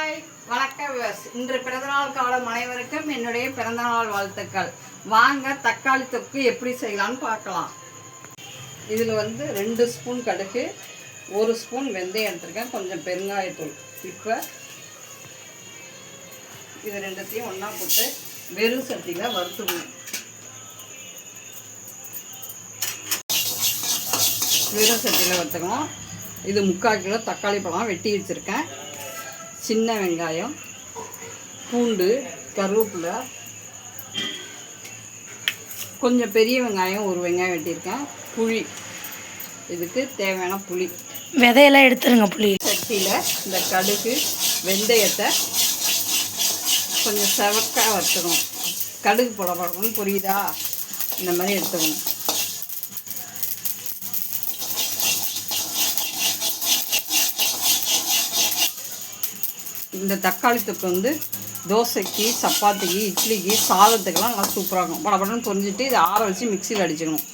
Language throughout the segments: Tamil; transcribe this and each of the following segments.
ஹாய் வணக்கம் விவர்ஸ். இன்று பிறந்தநாள் காலம் அனைவருக்கும் என்னுடைய பிறந்தநாள் வாழ்த்துக்கள். வாங்க தக்காளி தொக்கு எப்படி செய்யலாம்னு பார்க்கலாம். இதில் 2 ஸ்பூன் கடுகு, 1 ஸ்பூன் வெந்தயம் எடுத்துருக்கேன், கொஞ்சம் பெருங்காயத்தூள். இப்போ இது ரெண்டுத்தையும் ஒன்றா போட்டு வெறும் சட்டியில் வறுத்துக்கணும். வெறும் சட்டியில் வறுத்துக்கணும். இது 3/4 கிலோ தக்காளி பழம் வெட்டி வச்சுருக்கேன், சின்ன வெங்காயம், பூண்டு, கருவேப்பிலை, கொஞ்சம் பெரிய வெங்காயம் 1 வெங்காயம் வெட்டியிருக்கேன், புளி, இதுக்கு தேவையான புளி, விதையெல்லாம் எடுத்துருங்க. புளி சட்டியில் இந்த கடுகு வெந்தயத்தை கொஞ்சம் செவக்காக வறுத்துக்கணும். கடுகு போடணும், புரியுதா? இந்த மாதிரி எடுத்துக்கணும். இந்த தக்காளி தொக்கு தோசைக்கு, சப்பாத்திக்கு, இட்லிக்கு, சாதத்துக்கெல்லாம் நல்லா சூப்பராக இருக்கும். படப்படன்னு பொரிஞ்சிட்டு இதை ஆற வச்சு மிக்சியில் அடிச்சுக்கணும்.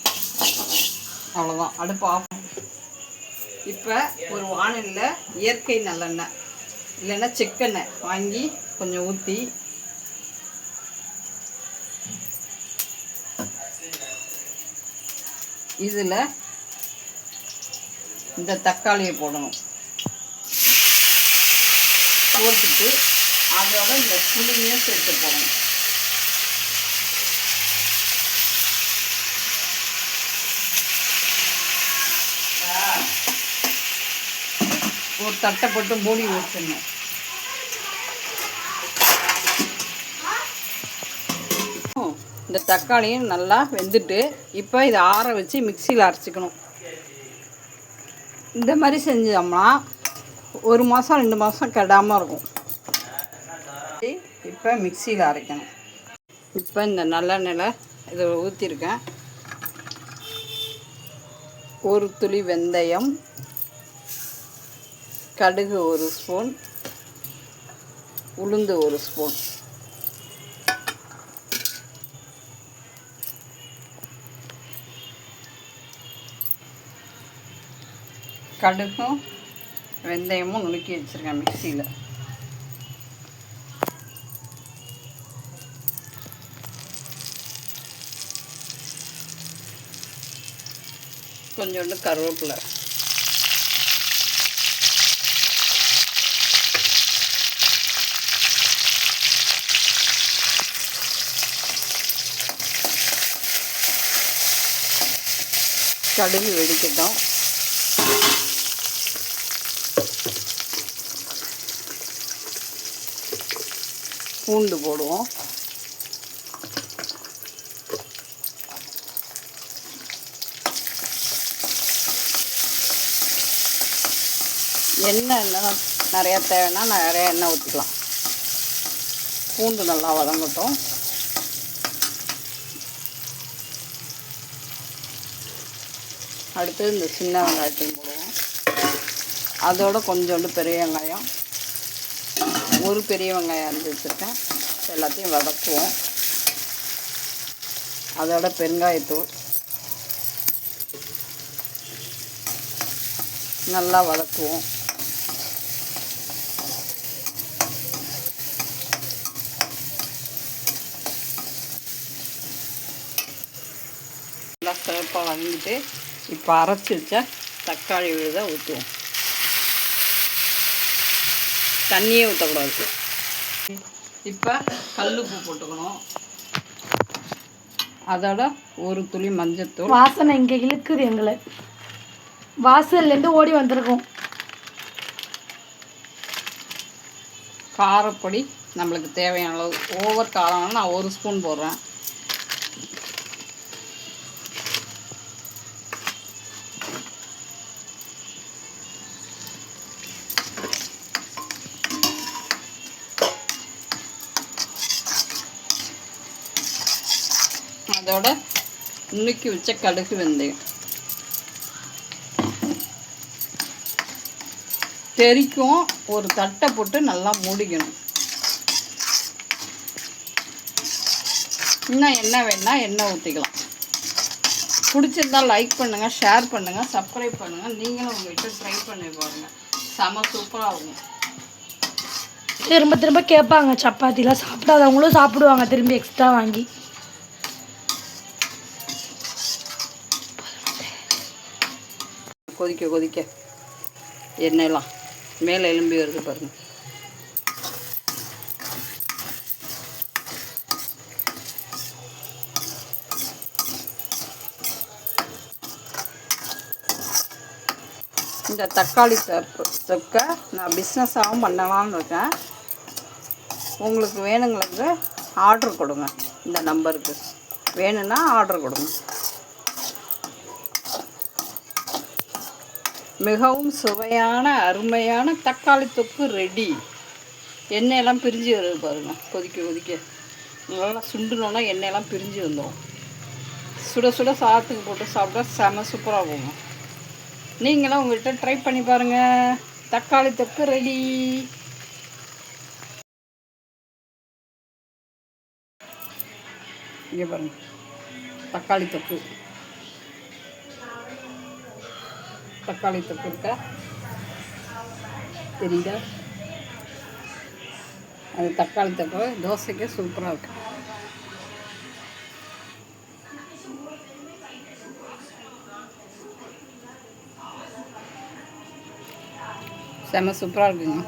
அவ்வளோதான், அடுப்பு ஆஃப். இப்போ ஒரு வானலில் இயற்கை நல்லெண்ணெய் இல்லைன்னா செக்கெண்ணெய் வாங்கி கொஞ்சம் ஊற்றி இதில் இந்த தக்காளியை போடணும். போட்டுட்டு அதோட இந்த புளியும் சேர்த்து போடணும். ஒரு தட்டை போட்டு மூடி வச்சிடணும். இந்த தக்காளியும் நல்லா வெந்துட்டு இப்போ இதை ஆற வச்சு மிக்சியில் அரைச்சிக்கணும். இந்த மாதிரி செஞ்சோம்னா 1 மாதம் 2 மாதம் கெடாமல் இருக்கும். இப்போ மிக்சியில் அரைக்கணும். இப்போ இந்த நல்லெண்ணெயில் இதை ஊற்றிருக்கேன். 1 துளி வெந்தயம், கடுகு 1 ஸ்பூன், உளுந்து 1 ஸ்பூன், கடுகும் வெந்தயமும் நுணுக்கி வச்சுருக்கேன் மிக்சியில். கொஞ்சோண்டு கருவேப்பிலை, கடுகு வெடிக்கட்டும். பூண்டு போடுவோம். எண்ணெய் நிறையா தேவைன்னா நிறையா எண்ணெய் ஊற்றிக்கலாம். பூண்டு நல்லா வதங்கட்டும். அடுத்து இந்த சின்ன வெங்காயத்தையும் போடுவோம். அதோட கொஞ்சோண்டு பெரிய வெங்காயம், 1 பெரிய வெங்காயம் அரைச்சி வச்சுருக்கேன். எல்லாத்தையும் வதக்குவோம். அதோட பெருங்காயத்தூள் நல்லா வதக்குவோம். நல்லா சிறப்பாக வதங்கிட்டு இப்போ அரைச்சி வச்ச தக்காளி விழுதை ஊற்றுவோம். தண்ணியே ஊற்றக்கூடாது. இப்போ கல்லுப்பு போட்டுக்கணும். அதோட 1 துளி மஞ்சத்தூள். வாசனை இங்கே இழுக்குது, எங்களை வாசல்லேருந்து ஓடி வந்திருக்கோம். காரப்பொடி நம்மளுக்கு தேவையான அளவு. ஓவர் காரம்னா நான் 1 ஸ்பூன் போடுறேன். அதோட நுணுக்கி வச்ச கடுகு வெந்தயம் தெறிக்கும். ஒரு தட்டை போட்டு நல்லா மூடிக்கணும். இன்னும் எண்ணெய் வேணா எண்ணெய் ஊற்றிக்கலாம். பிடிச்சிருந்தா லைக் பண்ணுங்கள், ஷேர் பண்ணுங்கள், சப்ஸ்கிரைப் பண்ணுங்கள். நீங்களும் உங்கள் வீட்டில் ட்ரை பண்ணி பாருங்கள். செம சூப்பராக இருக்கும். திரும்ப திரும்ப கேட்பாங்க சப்பாத்திலாம். சாப்பிடாதவங்களும் சாப்பிடுவாங்க திரும்பி எக்ஸ்ட்ரா வாங்கி. கொதிக்க கொதிக்க எண்ணெயெல்லாம் மேலே எலும்பி வருது பாருங்க. இந்த தக்காளி தொக்கை நான் பிஸ்னஸாகவும் பண்ணலாம்னு இருக்கேன். உங்களுக்கு வேணுங்களுக்கு ஆர்டர் கொடுங்க. இந்த நம்பருக்கு வேணும்னா ஆர்டர் கொடுங்க. மிகவும் சுவையான அருமையான தக்காளி தொக்கு ரெடி. எண்ணெயெல்லாம் பிரிஞ்சு வருது பாருங்கள். கொதிக்க கொதிக்க நல்லா சுண்டுனோன்னா எண்ணெயெல்லாம் பிரிஞ்சு வந்துடும். சுட சுட சாதத்துக்கு போட்டு சாப்பிட்டா செம சூப்பராக போங்க. நீங்களும் உங்கள்கிட்ட ட்ரை பண்ணி பாருங்கள். தக்காளி தொக்கு ரெடி. இங்கே பாருங்கள், தக்காளி தொக்கு இருக்கா தெரியுதா? அது தக்காளி தொக்கு தோசைக்கு சூப்பராக இருக்கு. செம சூப்பராக இருக்குங்க.